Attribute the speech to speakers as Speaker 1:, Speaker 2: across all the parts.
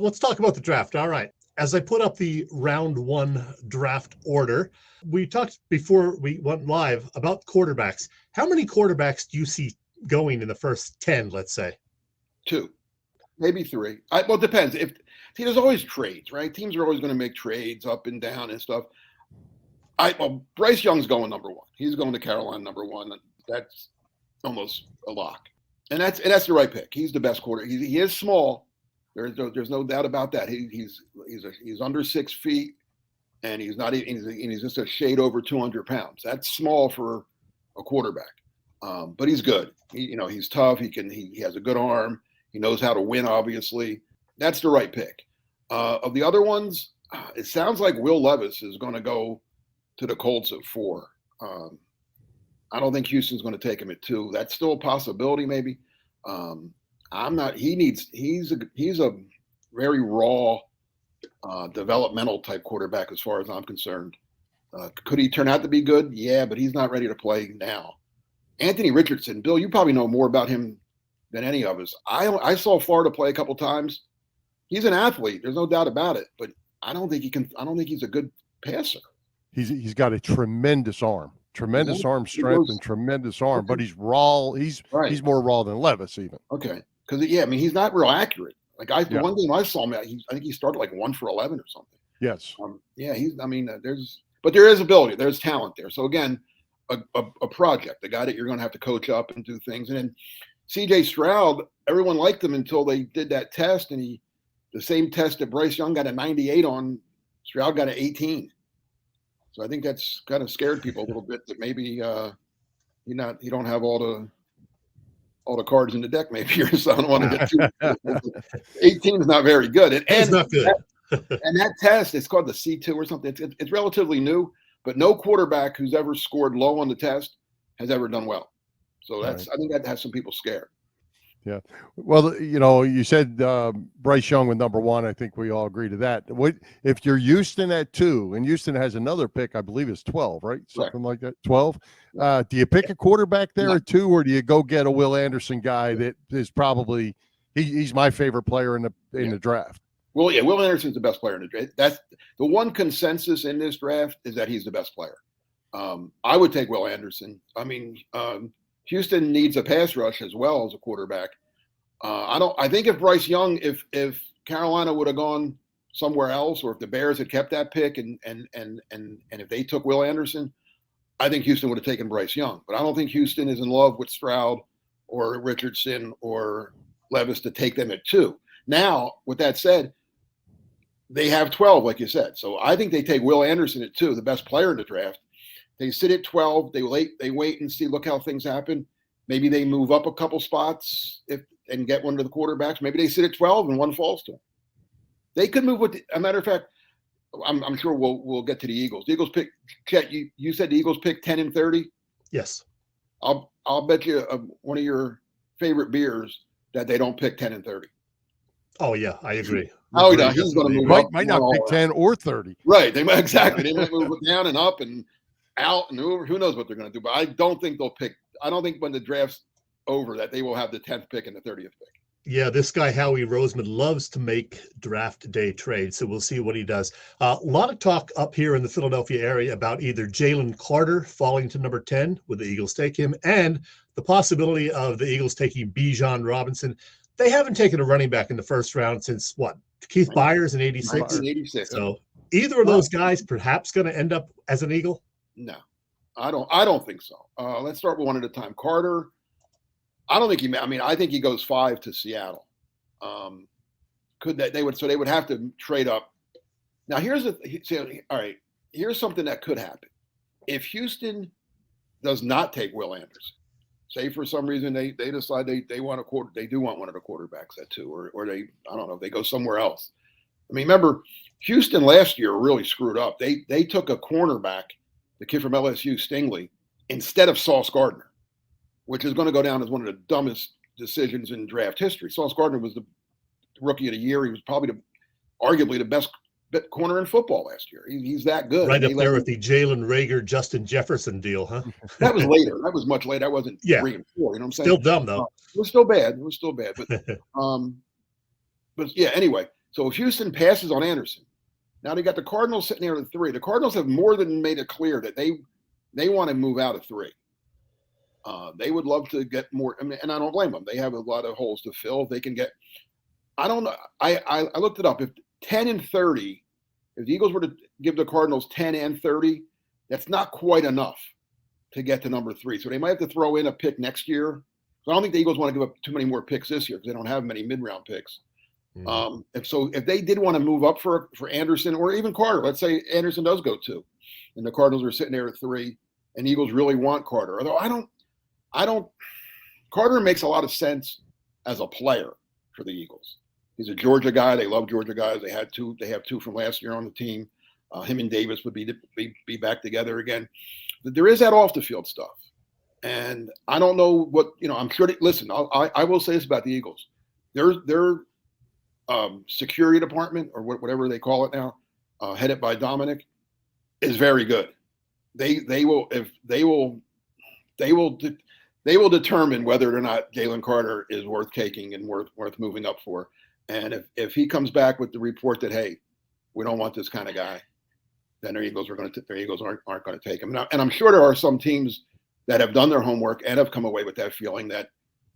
Speaker 1: Let's talk about the draft. All right. As I put up the round one draft order, we talked before we went live about quarterbacks. How many quarterbacks do you see going in the first 10, let's say?
Speaker 2: 2, maybe 3. Well, it depends. See, there's always trades, right? Teams are always going to make trades up and down and stuff. Bryce Young's going number 1. He's going to Carolina number 1. That's almost a lock. And that's the right pick. He's the best quarterback. He is small. There's no doubt about that. He's under 6 feet, and he's just a shade over 200 pounds. That's small for a quarterback, but he's good. He's tough. He has a good arm. He knows how to win. Obviously, that's the right pick. Of the other ones, it sounds like Will Levis is going to go to the Colts at 4. I don't think Houston's going to take him at 2. That's still a possibility, maybe. I'm not. He's a very raw, developmental type quarterback as far as I'm concerned. Could he turn out to be good? Yeah, but he's not ready to play now. Anthony Richardson, Bill, you probably know more about him than any of us. I saw Florida play a couple times. He's an athlete. There's no doubt about it. But I don't think he's a good passer.
Speaker 3: He's got a tremendous arm. Tremendous arm strength and tremendous arm, but he's raw. He's more raw than Levis even.
Speaker 2: Okay, because he's not real accurate. The one game I saw him at, I think he started like 1 for 11 or something.
Speaker 3: Yes.
Speaker 2: But there is ability, there's talent there. So again, a project, a guy that you're going to have to coach up and do things. And then C.J. Stroud, everyone liked him until they did that test, and the same test that Bryce Young got a 98 on, Stroud got an 18. So I think that's kind of scared people a little bit that maybe you don't have all the cards in the deck maybe, or so. I don't want to get too 18 is not very good.
Speaker 1: It's not good.
Speaker 2: And that test, it's called the C2 or something. It's relatively new, but no quarterback who's ever scored low on the test has ever done well. So I think that has some people scared.
Speaker 3: Yeah. Well, you said Bryce Young with number 1. I think we all agree to that. What if you're Houston at 2, and Houston has another pick, I believe it's 12, right? Something like that. 12. Do you pick a quarterback there at 2, or do you go get a Will Anderson guy that is probably he's my favorite player in the draft?
Speaker 2: Well, yeah, Will Anderson's the best player in the draft. That's the one consensus in this draft, is that he's the best player. I would take Will Anderson. I mean, Houston needs a pass rush as well as a quarterback. I think if Bryce Young, if Carolina would have gone somewhere else, or if the Bears had kept that pick and if they took Will Anderson, I think Houston would have taken Bryce Young. But I don't think Houston is in love with Stroud or Richardson or Levis to take them at 2. Now, with that said, they have 12, like you said. So I think they take Will Anderson at 2, the best player in the draft. They sit at 12. They wait and see. Look how things happen. Maybe they move up a couple spots and get one of the quarterbacks. Maybe they sit at 12 and one falls to them. They could move with. A matter of fact, I'm sure we'll get to the Eagles. The Eagles pick. Chet, you said the Eagles pick 10 and 30.
Speaker 1: Yes.
Speaker 2: I'll bet you one of your favorite beers that they don't pick 10 and 30.
Speaker 1: Oh yeah, I agree.
Speaker 2: Oh yeah, he's going to move.
Speaker 3: Might not pick 10 or 30.
Speaker 2: Right. They might move it down and up and out, and who knows what they're going to do. But I don't think they'll pick. I don't think when the draft's over that they will have the 10th pick and the 30th pick.
Speaker 1: Yeah, this guy Howie Roseman loves to make draft day trades, so we'll see what he does. A lot of talk up here in the Philadelphia area about either Jalen Carter falling to number 10, would the Eagles take him, and the possibility of the Eagles taking Bijan Robinson. They haven't taken a running back in the first round since what? Keith Byers in 86.
Speaker 2: 1986.
Speaker 1: So either of those guys perhaps going to end up as an Eagle?
Speaker 2: No, I don't think so. Let's start with one at a time. Carter, I don't think I think he goes 5 to Seattle. They would have to trade up. Now all right. Here's something that could happen. If Houston does not take Will Anderson, say for some reason they decide they want they do want one of the quarterbacks at 2, or they, I don't know, they go somewhere else. I mean, remember Houston last year really screwed up. They took a cornerback, the kid from LSU, Stingley, instead of Sauce Gardner, which is going to go down as one of the dumbest decisions in draft history. Sauce Gardner was the rookie of the year. He was probably arguably the best corner in football last year. He's that good.
Speaker 1: Right up there with the Jalen Reagor, Justin Jefferson deal, huh?
Speaker 2: That was later. That was much later. That wasn't 3 and 4. You know what I'm saying?
Speaker 1: Still dumb though.
Speaker 2: It was still bad. But yeah. Anyway, So if Houston passes on Anderson, now they got the Cardinals sitting there at 3. The Cardinals have more than made it clear that they want to move out of 3. They would love to get more. I mean, and I don't blame them. They have a lot of holes to fill. They can get. I don't know. I looked it up. If 10 and 30, if the Eagles were to give the Cardinals 10 and 30, that's not quite enough to get to number 3. So they might have to throw in a pick next year. So I don't think the Eagles want to give up too many more picks this year because they don't have many mid-round picks. If they did want to move up for Anderson or even Carter, let's say Anderson does go 2, and the Cardinals are sitting there at 3, and the Eagles really want Carter. Although I don't. Carter makes a lot of sense as a player for the Eagles. He's a Georgia guy. They love Georgia guys. They have 2 from last year on the team. Him and Davis would be back together again. But there is that off the field stuff, and I don't know what I'm sure. Listen, I will say this about the Eagles: their security department or whatever they call it now, headed by Dominic, is very good. They will determine whether or not Jalen Carter is worth taking and worth moving up for. And if he comes back with the report that, hey, we don't want this kind of guy, then their Eagles aren't going to take him. And I'm sure there are some teams that have done their homework and have come away with that feeling that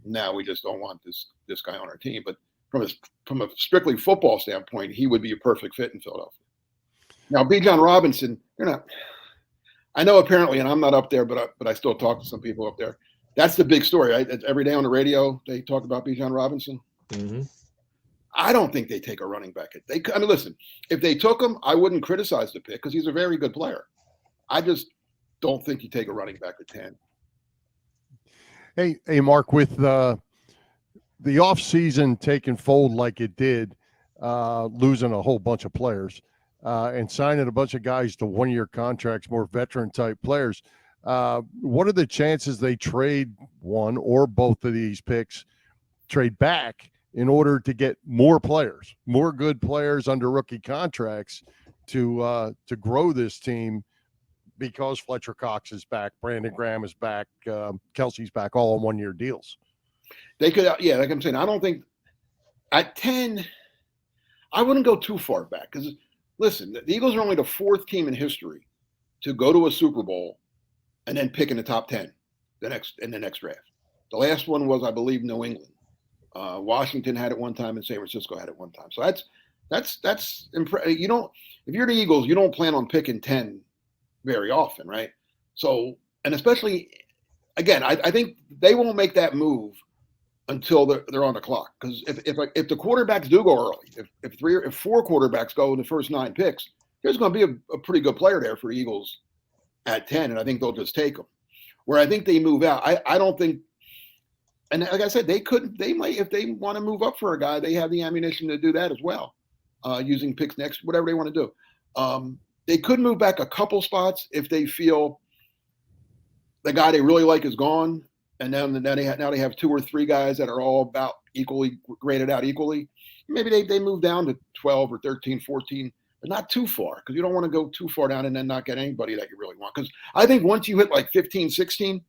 Speaker 2: now we just don't want this guy on our team. But from a strictly football standpoint, he would be a perfect fit in Philadelphia. Now, Bijan Robinson, I know apparently, and I'm not up there, but I still talk to some people up there. That's the big story, right? Every day on the radio, they talk about Bijan Robinson.
Speaker 1: Mm-hmm.
Speaker 2: I don't think they take a running back. Listen, if they took him, I wouldn't criticize the pick because he's a very good player. I just don't think you take a running back at 10.
Speaker 3: Hey, Mark, with the offseason taking fold like it did, losing a whole bunch of players and signing a bunch of guys to one-year contracts, more veteran-type players, what are the chances they trade one or both of these picks, trade back in order to get more players, more good players under rookie contracts to grow this team because Fletcher Cox is back, Brandon Graham is back, Kelsey's back, all on one-year deals?
Speaker 2: They could, yeah, like I'm saying, I don't think at 10, I wouldn't go too far back because, listen, the Eagles are only the 4th team in history to go to a Super Bowl and then pick in the top 10 in the next draft. The last one was, I believe, New England. Washington had it one time, and San Francisco had it one time. So that's you don't, if you're the Eagles, you don't plan on picking 10 very often, right? So, and especially, again, I think they won't make that move until they're on the clock. Because if the quarterbacks do go early, if 4 quarterbacks go in the first 9 picks, there's going to be a pretty good player there for the Eagles at 10, and I think they'll just take them. Where I think they move out, I don't think. And like I said, they might, if they want to move up for a guy, they have the ammunition to do that as well, using picks next, whatever they want to do. They could move back a couple spots if they feel the guy they really like is gone, and now they have 2 or 3 guys that are all about equally graded out equally. Maybe they move down to 12 or 13, 14, but not too far because you don't want to go too far down and then not get anybody that you really want. Because I think once you hit like 15, 16,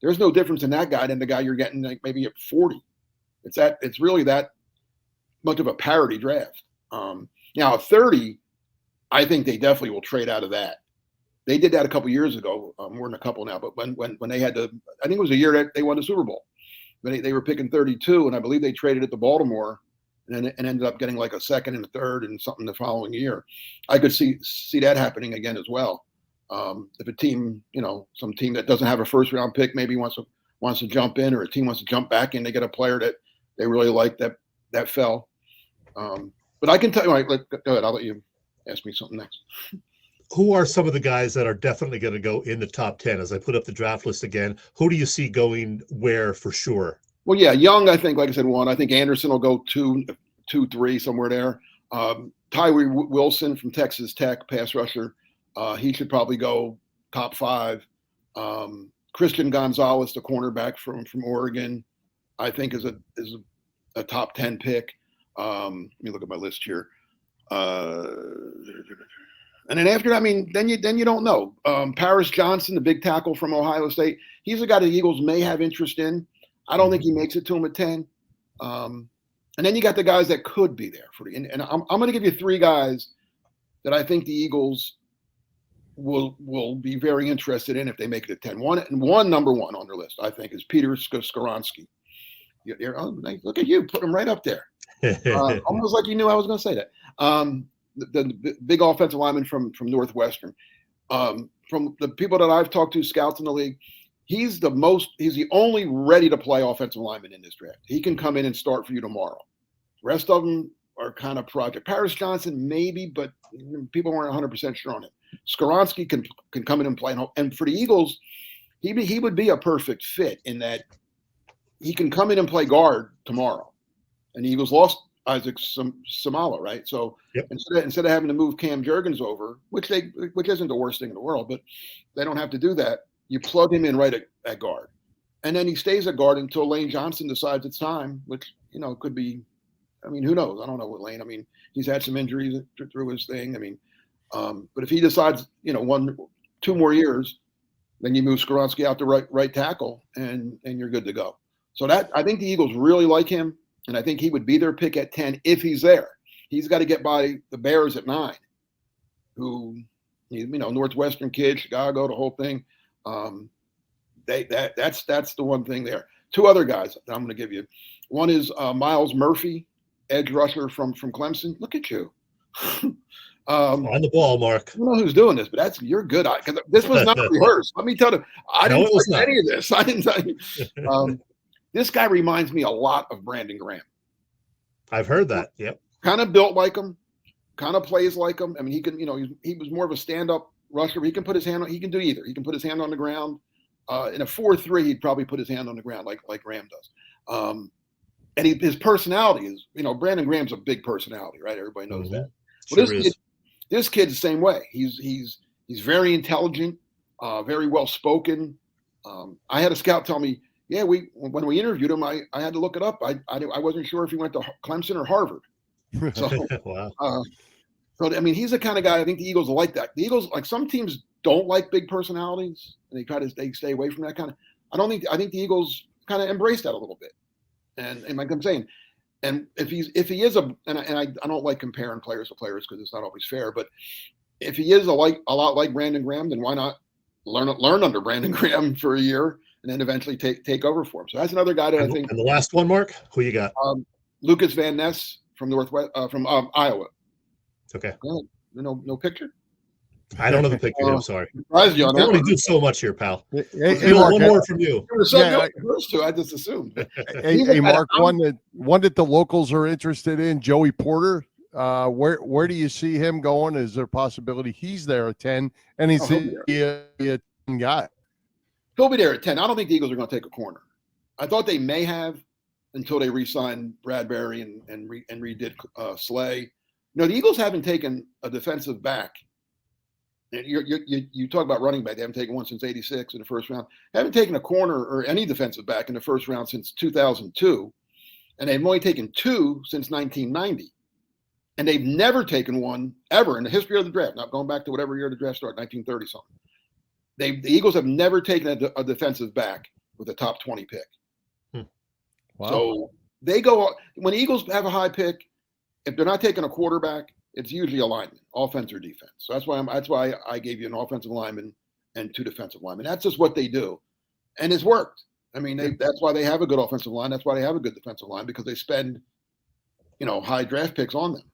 Speaker 2: there's no difference in that guy than the guy you're getting like maybe at 40. It's really that much of a parity draft. Now at 30, I think they definitely will trade out of that. They did that a couple years ago. More than a couple now, but when they had I think it was a year that they won the Super Bowl. They were picking 32, and I believe they traded it to Baltimore, and ended up getting like a 2nd and a 3rd and something the following year. I could see that happening again as well. If a team, some team that doesn't have a 1st-round pick maybe wants to jump in, or a team wants to jump back in, they get a player that they really like that fell. But I can tell you, go ahead. I'll let you ask me something next.
Speaker 1: Who are some of the guys that are definitely going to go in the top 10? As I put up the draft list again, who do you see going where for sure?
Speaker 2: Well, yeah, Young, I think, like I said, 1. I think Anderson will go 2, 3, somewhere there. Tyree Wilson from Texas Tech, pass rusher. He should probably go top 5. Christian Gonzalez, the cornerback from Oregon, I think is a top 10 pick. Let me look at my list here. And then after that, then you don't know. Paris Johnson, the big tackle from Ohio State, he's a guy the Eagles may have interest in. I don't think he makes it to him at 10. And And then you got the guys that could be there for the. And I'm going to give you 3 guys that I think the Eagles will be very interested in if they make it at 10. One number one on their list, I think, is Peter Skoronski. Look at you, put him right up there. Almost like you knew I was going to say that. The big offensive lineman from Northwestern. From the people that I've talked to, scouts in the league, he's the only ready to play offensive lineman in this draft. He can come in and start for you tomorrow. The rest of them are kind of project. Paris Johnson, maybe, but people weren't 100% sure on him. Skoronski can come in and play. And for the Eagles, he would be a perfect fit in that he can come in and play guard tomorrow. And the Eagles lost Isaac Samala, right? So
Speaker 1: yep.
Speaker 2: instead of having to move Cam Jurgens over, which isn't the worst thing in the world, but they don't have to do that. You plug him in right at guard. And then he stays at guard until Lane Johnson decides it's time, which, could be, who knows? I don't know what Lane, he's had some injuries through his thing. But if he decides, 2 more years, then you move Skoronski out to right tackle and you're good to go. So I think the Eagles really like him, and I think he would be their pick at 10 if he's there. He's got to get by the Bears at 9, who, Northwestern kid, Chicago, the whole thing. That's the one thing there. 2 other guys that I'm going to give you. One is Miles Murphy, edge rusher from Clemson. Look at you.
Speaker 1: On the ball, Mark.
Speaker 2: I don't know who's doing this, but you're good. Because this was not rehearsed. Let me tell you, I didn't like any of this. I didn't tell you. This guy reminds me a lot of Brandon Graham.
Speaker 1: I've heard that. Yep.
Speaker 2: Kind of built like him, kind of plays like him. He can, he was more of a stand-up rusher. He can put his hand on. He can do either. He can put his hand on the ground. In a 4-3, he'd probably put his hand on the ground like Graham does. And his personality is, Brandon Graham's a big personality, right? Everybody knows
Speaker 1: Mm-hmm.
Speaker 2: that.
Speaker 1: Sure
Speaker 2: This kid's the same way. He's very intelligent, very well spoken. I had a scout tell me, yeah, when we interviewed him, I had to look it up. I wasn't sure if he went to Clemson or Harvard. So,
Speaker 1: wow.
Speaker 2: He's the kind of guy I think the Eagles will like that. The Eagles, like some teams, don't like big personalities, and they stay away from that kind of. I think the Eagles kind of embrace that a little bit, and like I'm saying, and if he is and I don't like comparing players to players because it's not always fair, but if he is a lot like Brandon Graham, then why not learn under Brandon Graham for a year and then eventually take over for him? So that's another guy that I think.
Speaker 1: And the last one, Mark, who you got?
Speaker 2: Lucas Van Ness from Iowa.
Speaker 1: Okay.
Speaker 2: No picture.
Speaker 1: I don't have a picture. I'm sorry.
Speaker 2: You
Speaker 1: can only do so much here, pal.
Speaker 3: Hey, Mark,
Speaker 1: one more from you.
Speaker 2: First 2, I just assumed.
Speaker 3: Hey, Mark, one that the locals are interested in, Joey Porter. Where do you see him going? Is there a possibility he's there at 10? And he's a 10 guy.
Speaker 2: He'll be there at 10. I don't think the Eagles are going to take a corner. I thought they may have until they re-signed Bradbury and redid Slay. The Eagles haven't taken a defensive back. You talk about running back. They haven't taken one since '86 in the first round. They haven't taken a corner or any defensive back in the first round since 2002. And they've only taken 2 since 1990. And they've never taken one ever in the history of the draft. Not going back to whatever year the draft started, 1930 something. The Eagles have never taken a defensive back with a top 20 pick.
Speaker 3: Wow.
Speaker 2: So they go when the Eagles have a high pick. If they're not taking a quarterback, it's usually a lineman, offense or defense. So that's why I gave you an offensive lineman and 2 defensive linemen. That's just what they do, and it's worked. That's why they have a good offensive line. That's why they have a good defensive line, because they spend, high draft picks on them.